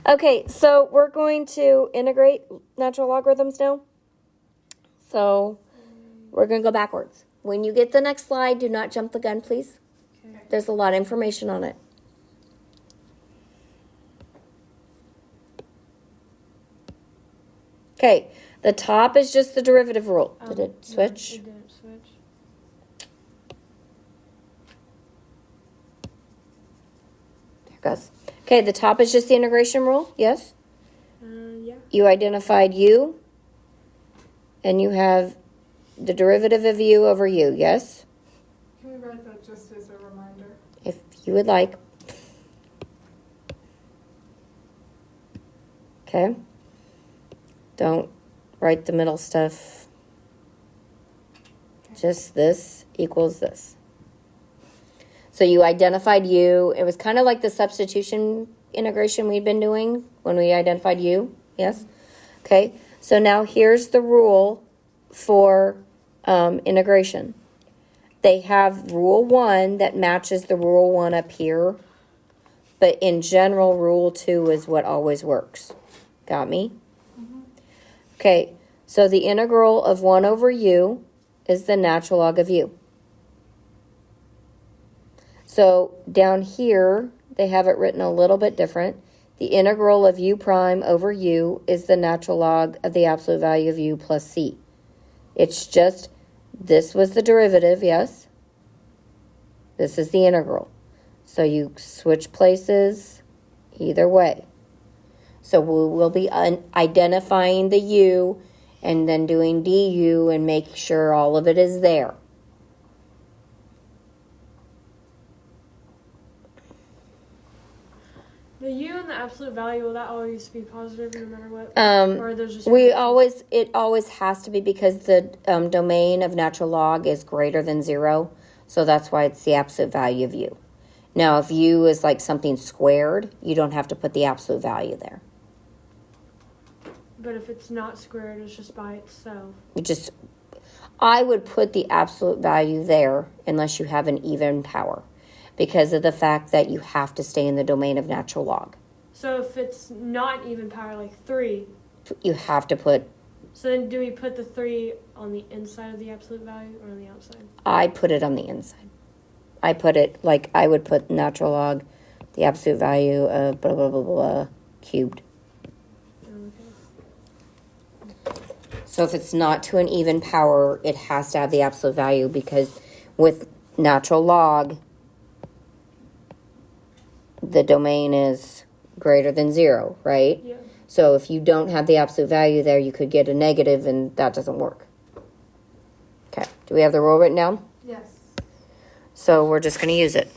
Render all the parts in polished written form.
Okay, so we're going to integrate natural logarithms now. So we're going to go backwards. When you get the next slide, do not jump the gun, please. Okay. There's a lot of information on it. Okay, the top is just the derivative rule. Did it switch? No, it didn't switch. There it goes. Okay, the top is just the integration rule, yes? Yeah. You identified u, and you have the derivative of u over u, yes? Can we write that just as a reminder? If you would like. Okay. Don't write the middle stuff. Okay. Just this equals this. So you identified u. It was kind of like the substitution integration we'd been doing when we identified u. Yes? Okay. So now here's the rule for integration. They have rule 1 that matches the rule 1 up here. But in general, rule 2 is what always works. Got me? Mm-hmm. Okay. So the integral of 1 over u is the natural log of u. So down here, they have it written a little bit different. The integral of u prime over u is the natural log of the absolute value of u plus c. It's just, this was the derivative, yes? This is the integral. So you switch places either way. So we will be identifying the u and then doing du and make sure all of it is there. The u and the absolute value, will that always be positive no matter what? Or are those just it always has to be because the domain of natural log is greater than 0. So that's why it's the absolute value of u. Now, if u is like something squared, you don't have to put the absolute value there. But if it's not squared, it's just by itself. I would put the absolute value there unless you have an even power, because of the fact that you have to stay in the domain of natural log. So if it's not even power, like 3, you have to put... So then do we put the 3 on the inside of the absolute value or on the outside? I put it on the inside. I put it like I would put natural log, the absolute value of blah, blah, blah, blah, cubed. Okay. So if it's not to an even power, it has to have the absolute value, because with natural log, the domain is greater than 0, right? Yeah. So if you don't have the absolute value there, you could get a negative, and that doesn't work. Okay. Do we have the rule written down? Yes. So we're just going to use it.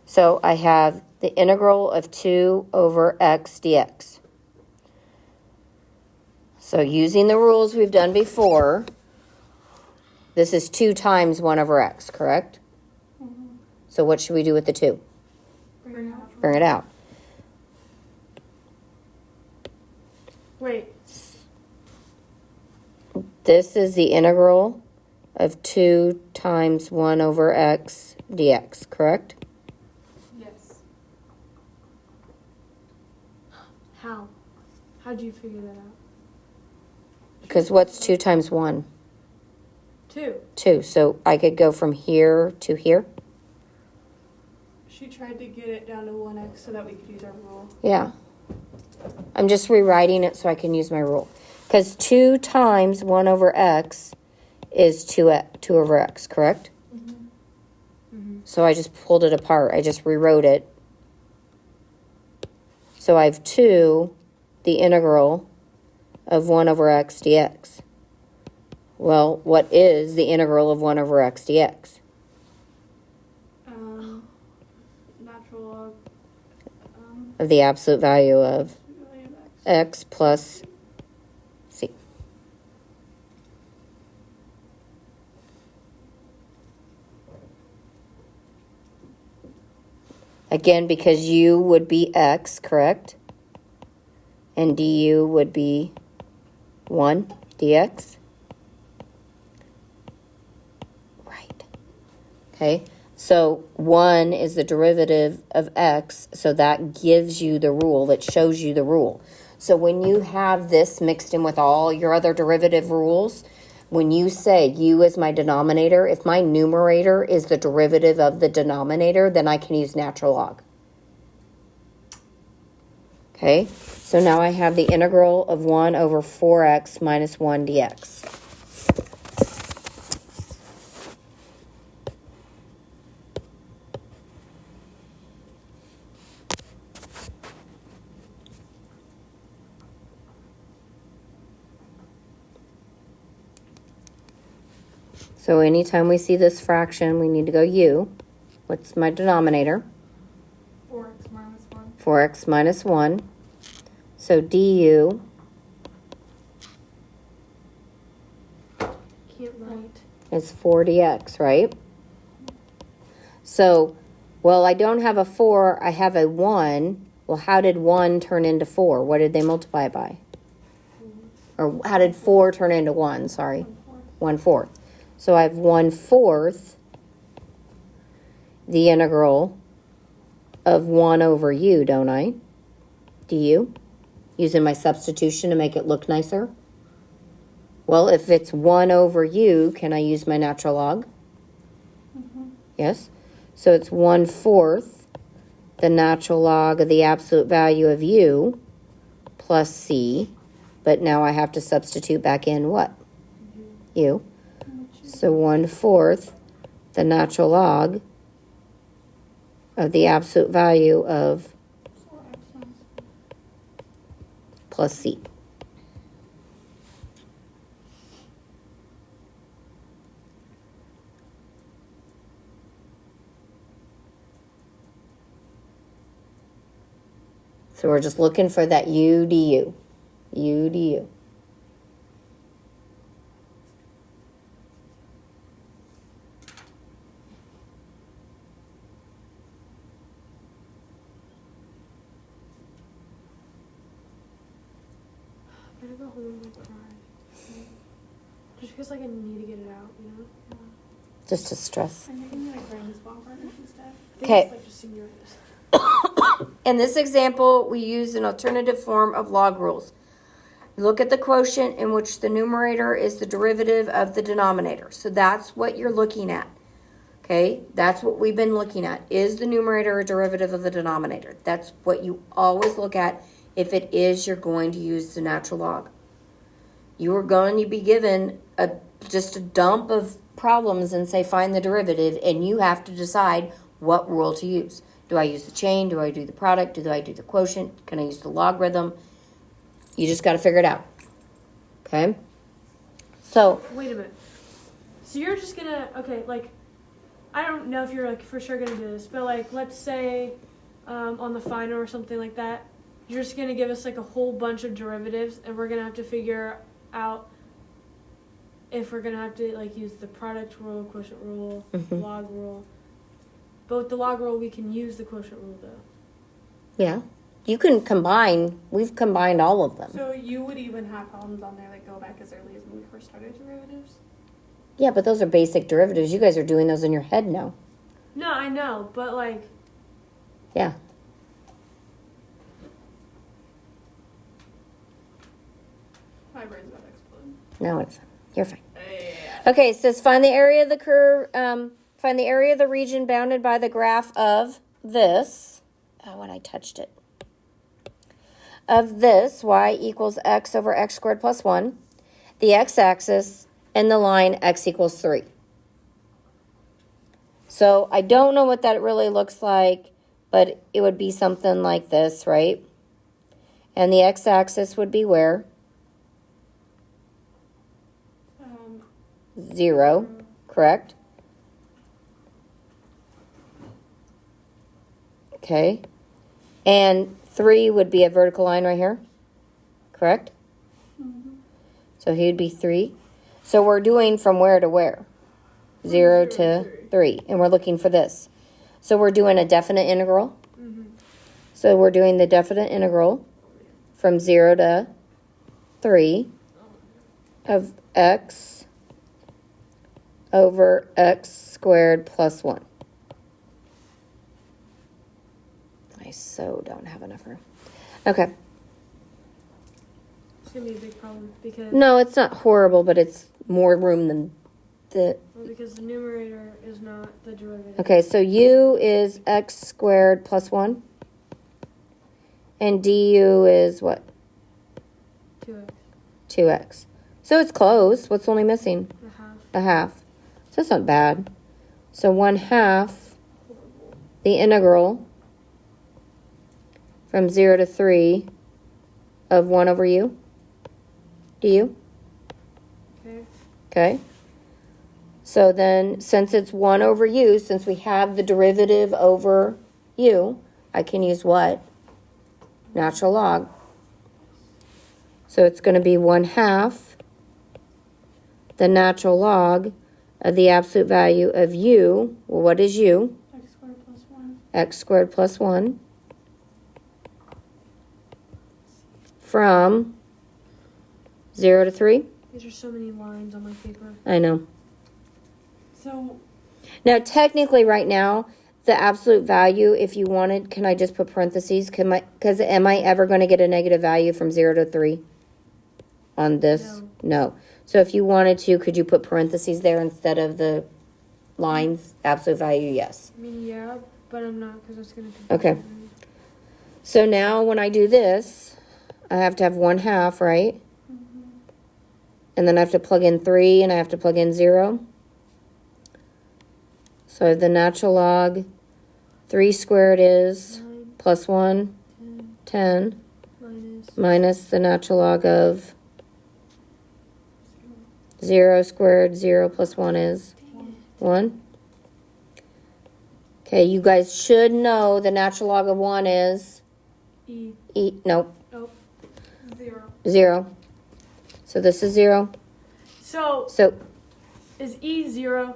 So I have the integral of 2 over x dx. So using the rules we've done before, this is 2 times 1 over x, correct? Mm-hmm. So what should we do with the 2? Bring it out. Wait. This is the integral of 2 times 1 over x dx, correct? Yes. How? How'd you figure that out? Because what's 2 times 1? 2. 2. So I could go from here to here? She tried to get it down to 1x so that we could use our rule. Yeah. I'm just rewriting it so I can use my rule. Because 2 times 1 over x is 2 over x, correct? Mm-hmm. Mm-hmm. So I just pulled it apart. I just rewrote it. So I have 2, the integral of 1 over x dx. Well, what is the integral of 1 over x dx? Natural log of the absolute value of x plus c. Again, because u would be x, correct? And du would be 1 dx. Right. Okay. So 1 is the derivative of x, so that gives you the rule, that shows you the rule. So when you have this mixed in with all your other derivative rules, when you say u is my denominator, if my numerator is the derivative of the denominator, then I can use natural log. Okay, so now I have the integral of 1 over 4x minus 1 dx. So anytime we see this fraction, we need to go u. What's my denominator? 4x minus 1. 4x minus 1. So du Can't write. is 4dx, right? So, well, I don't have a 4, I have a 1. Well, how did 1 turn into 4? What did they multiply by? Or how did 4 turn into 1? Sorry. 1/4. So I have 1/4 the integral of 1 over u, don't I? Du? Using my substitution to make it look nicer. Well, if it's 1 over u, can I use my natural log? Yes. So it's 1/4 the natural log of the absolute value of u plus c. But now I have to substitute back in what? U. So 1/4 the natural log of the absolute value of 4x minus 1. plus c. So we're just looking for that u du. U du. I'm gonna go home and cry. Just because like I need to get it out, you know? Just to stress. I'm making like Brandon's bomb burgers instead. Okay. It's like just serious. In this example, we use an alternative form of log rules. You look at the quotient in which the numerator is the derivative of the denominator. So that's what you're looking at. Okay, that's what we've been looking at. Is the numerator a derivative of the denominator? That's what you always look at. If it is, you're going to use the natural log. You are going to be given just a dump of problems and say find the derivative, and you have to decide what rule to use. Do I use the chain? Do I do the product? Do I do the quotient? Can I use the logarithm? You just got to figure it out. Okay? So, Wait a minute. So you're just gonna, okay, like, I don't know if you're like for sure gonna do this, but like, let's say on the final or something like that, you're just gonna give us like a whole bunch of derivatives, and we're gonna have to figure out if we're gonna have to like use the product rule, quotient rule, log rule. But with the log rule, we can use the quotient rule though. yeah. You can combine. We've combined all of them. So you would even have problems on there that go back as early as when we first started derivatives? Yeah, but those are basic derivatives. You guys are doing those in your head now. No, I know, but like, Yeah. My brain's about to explode. No, it's you're fine. Yeah. Okay, it says find the area of the curve. Find the area of the region bounded by the graph of this. Oh, when I touched it. Of this, y equals x over x squared plus 1, the x-axis, and the line x equals 3. So I don't know what that really looks like, but it would be something like this, right? And the x-axis would be where? 0, correct? Okay. And 3 would be a vertical line right here, correct? So he would be 3. So we're doing from where to where? 0 to 3. And we're looking for this. So we're doing a definite integral. So we're doing the definite integral from 0 to 3 of x over x squared plus 1. I so don't have enough room. Okay. It's gonna be a big problem because No, it's not horrible, but it's more room than the... because the numerator is not the derivative. Okay, so u is x squared plus 1. And du is what? 2x. 2x. So it's close. What's only missing? A half. A half. So that's not bad. So 1/2 the integral from 0 to 3 of 1 over u. Du. Okay. Okay. So then, since it's 1 over u, since we have the derivative over u, I can use what? Natural log. So it's going to be 1/2 the natural log of the absolute value of u. Well, what is u? X squared plus 1. X squared plus 1 from 0 to 3. These are so many lines on my paper. I know. So, Now, technically, right now, the absolute value, if you wanted, can I just put parentheses? Because am I ever going to get a negative value from 0 to 3 on this? No. So if you wanted to, could you put parentheses there instead of the lines? Absolute value, yes. I mean, yeah, but I'm not because it's gonna. Okay. So now when I do this, I have to have 1/2, right? And then I have to plug in 3 and I have to plug in 0. So I have the natural log. 3 squared is 9, plus 1, 10, 10, minus the natural log of 0 squared. 0 plus 1 is 1. Okay, you guys should know the natural log of 1 is nope, 0. 0. So this is 0. So So is E 0?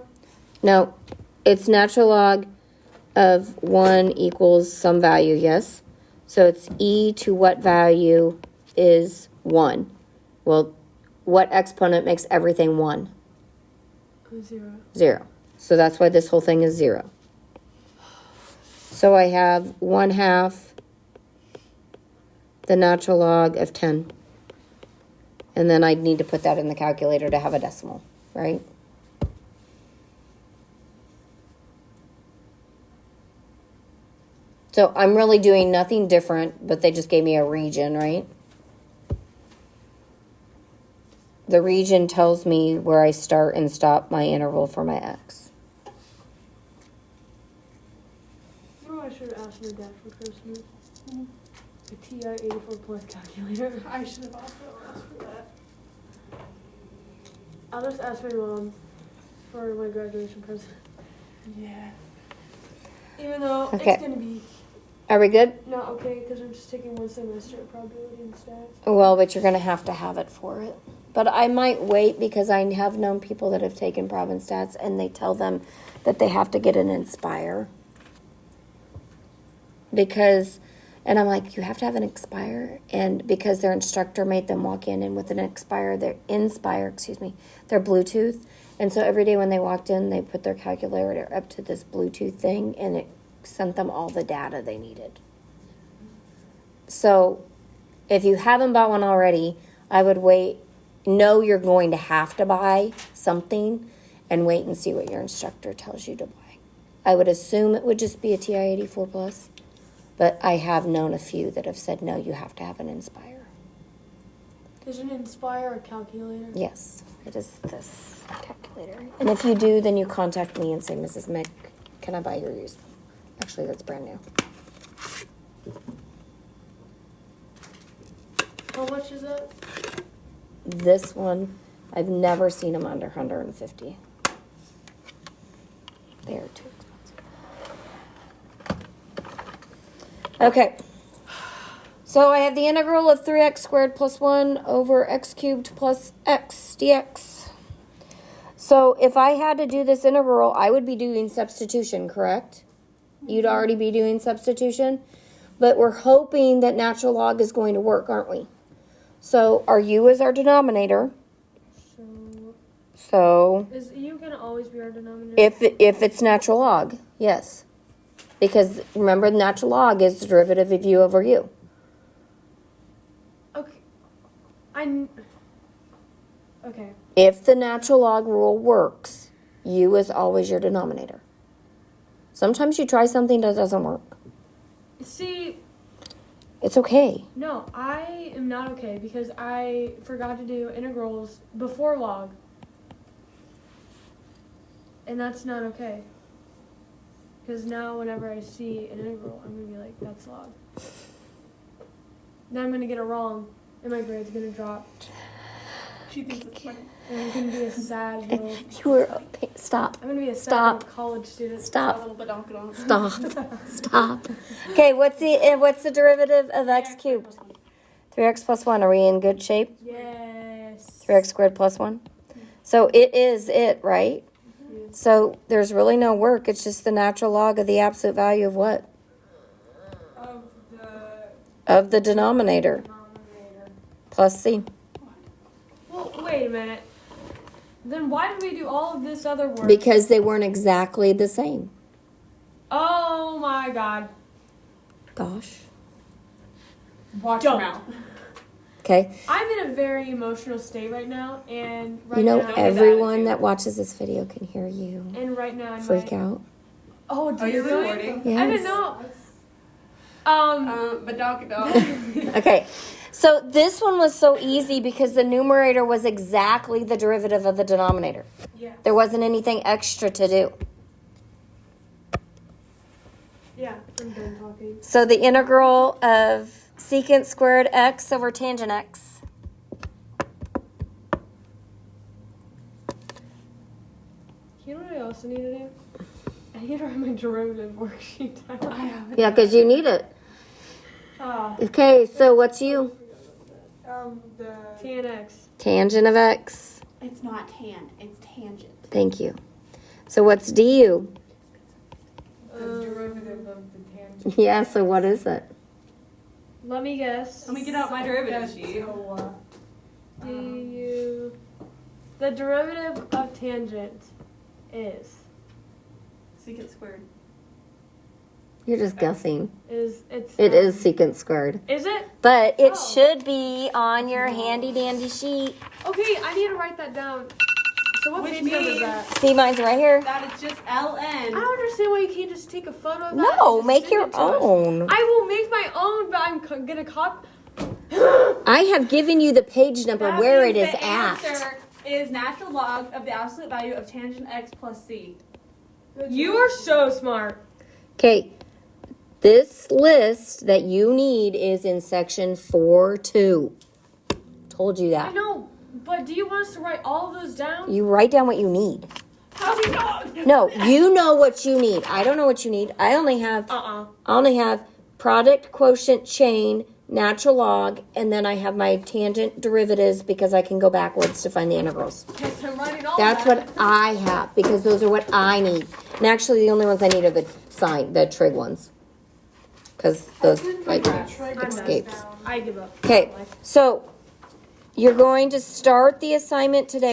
no, it's natural log of 1 equals some value, yes? So it's e to what value is 1? Well, what exponent makes everything 1? 0. 0. So that's why this whole thing is 0. So I have 1/2 the natural log of 10. And then I'd need to put that in the calculator to have a decimal, right? So I'm really doing nothing different, but they just gave me a region, right? The region tells me where I start and stop my interval for my x. You know what I should have asked my dad for Christmas? A TI-84 plus calculator. I should have also asked for that. I'll just ask my mom for my graduation present. Yeah. Even though Okay. it's going to be Are we good? not okay because I'm just taking one semester of probability and stats. Well, but you're going to have it for it. But I might wait because I have known people that have taken Prob and Stats and they tell them that they have to get an Inspire. Because, and I'm like, you have to have an Inspire? And because their instructor made them walk in and with an Inspire, their Bluetooth. And so every day when they walked in, they put their calculator up to this Bluetooth thing and it sent them all the data they needed. So if you haven't bought one already, I would wait. Know you're going to have to buy something and wait and see what your instructor tells you to buy. I would assume it would just be a TI-84 Plus, but I have known a few that have said, no, you have to have an Inspire. Is an Inspire a calculator? Yes, it is this calculator. And if you do, then you contact me and say, Mrs. Mick, can I buy your used one? Actually, that's brand new. How much is it? This one, I've never seen them under 150. They are too expensive. Okay. So I have the integral of 3x squared plus 1 over x cubed plus x dx. So if I had to do this integral, I would be doing substitution, correct? You'd already be doing substitution. But we're hoping that natural log is going to work, aren't we? So our u is our denominator. So Is U going to always be our denominator? if it's natural log, yes. Because remember, the natural log is the derivative of u over u. Okay. Okay. If the natural log rule works, u is always your denominator. Sometimes you try something that doesn't work. See, It's okay. no, I am not okay because I forgot to do integrals before log. And that's not okay. Because now whenever I see an integral, I'm going to be like, that's log. Then I'm going to get it wrong, and my grade's going to drop. She thinks it's funny. And I'm going to be a sad little... You were stop. I'm going to be a sad Stop. little college student. A Stop. little badonkadonk. Stop. Stop. Okay, what's the derivative of x cubed? 3x plus 1. Are we in good shape? Yes. 3x squared plus 1. So it is it, right? So there's really no work. It's just the natural log of the absolute value of what? Of the denominator. Plus c. Well, wait a minute. Then why did we do all of this other work? Because they weren't exactly the same. Oh my god. Gosh. Watch Don't. your mouth. Okay. I'm in a very emotional state right now, and right You know, now, everyone that watches this video can hear you and right now I'm freak like, out. Oh, do Oh, you you're really? recording? Yes. I didn't know. Badonkadonk. Okay. So this one was so easy because the numerator was exactly the derivative of the denominator. Yeah. There wasn't anything extra to do. Yeah, I'm done talking. So the integral of secant squared x over tangent x. You know what I also need to do? I need to write my derivative worksheet down. Yeah, because you need it. Ah, Okay, so what's u? The tan x. Tangent of x. It's not tan. It's tangent. Thank you. So what's du? Derivative of the tangent. Yeah, so what is it? Let me guess. Let me get out my derivative sheet. Du. The derivative of tangent is Secant squared. You're just guessing. it's. It is secant squared. Is it? But it Oh. should be on your handy dandy sheet. Okay, I need to write that down. So what Which page number is means- that? See, mine's right here. That is just I LN. don't understand why you can't just take a photo of that. No, and just make send your it to us. own. I will make my own, but I'm gonna copy. I have given you the page number That where it means is the at. answer is natural log of the absolute value of tangent x plus c. You are so smart. Okay, this list that you need is in section 4.2. Told you I that. know, but do you want us to write all of those down? You write down what you need. How do you know? No, you know what you need. I don't know what you need. I only have product, quotient, chain, natural log, and then I have my tangent derivatives because I can go backwards to find the integrals. Okay, so I'm writing all That's that. what I have because those are what I need. And actually, the only ones I need are the trig ones. Because those like escapes. I give up. Okay, so you're going to start the assignment today.